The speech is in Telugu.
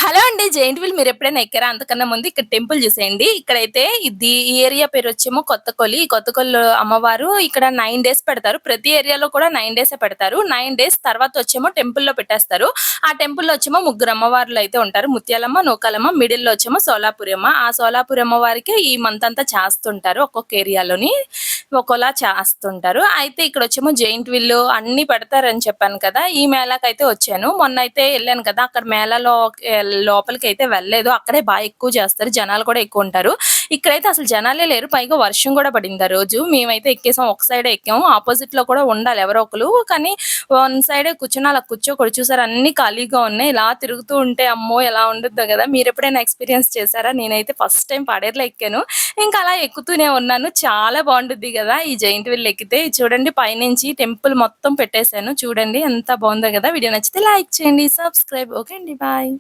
హలో అండి. జెయింట్ వీల్ మీరెప్పుడైనా ఎక్కారా? అంతకన్నా ముందు ఇక్కడ టెంపుల్ జూసేయండి. ఇక్కడైతే ఈ ఏరియా పేరొచ్చేమో కొత్తకొల్లి. ఈ కొత్తకొల్లు అమ్మవారు ఇక్కడ 9 డేస్ పెడతారు. ప్రతి ఏరియాలో కూడా 9 డేసే పెడతారు. 9 డేస్ తర్వాతొచ్చేమో టెంపుల్‌లో పెట్టేస్తారు. ఆ టెంపుల్‌లో వచ్చేమో ముగ్గురు అమ్మవార్లయితే ఉంటారు. ముత్యాలమ్మ, నూకాలమ్మ, మిడిల్‌లో వచ్చేమో సోలాపురి అమ్మ. ఆ సోలాపురి అమ్మవారికి ఈ మంత్ అంతా చేస్తుంటారు. ఒక్కొక్క ఏరియాలోని ఒక్కోలా చేస్తుంటారు. అయితే ఇక్కడొచ్చేమో జెయింట్ వీల్లు అన్నీ పెడతారని చెప్పాను కదా! ఈ మేళాకైతే వచ్చాను. మొన్నైతే ఎళ్ళాను కదా! అక్కడ మేళాలో లోపలికైతే వెళ్ళలేదు. అక్కడే ఎక్కువ చేస్తారు. జనాలు కూడా ఎక్కువుంటారు. ఇక్కడైతే అసలు జనాలే లేరు. పైగా వర్షం గూడా పడింది ఆ రోజు. మేమైతే ఎక్కేసాం. ఒక సైడే ఎక్కాము. ఆపోజిట్‌లో కూడా ఉండాలి ఎవరో ఒకళ్ళు. కానీ వన్ సైడే కూర్చొని అలా కూర్చోకూడదు. చూసారా అన్నీ ఖాళీగా ఉన్నాయి. ఇలా తిరుగుతూ ఉంటే అమ్మో! ఎలా ఉండిద్దో గదా! మీరెప్పుడైనా ఎక్స్‌పీరియన్స్ చేసారా? నేనైతే ఫస్ట్ టైమ్ పాడేరులో ఎక్కాను. ఇంకా అలా ఎక్కుతూనే ఉన్నాను. చాలా బావుండిద్ది గదా! ఈ జెయింట్ వీల్ ఎక్కితే. చూడండి పైనుంచి టెంపుల్ మొత్తం పెట్టేసాను. చూడండి ఎంత బావుందో గదా! వీడియో నచ్చితే లైక్ చేయండి, సబ్స్క్రైబ్. ఓకే అండి. బాయ్.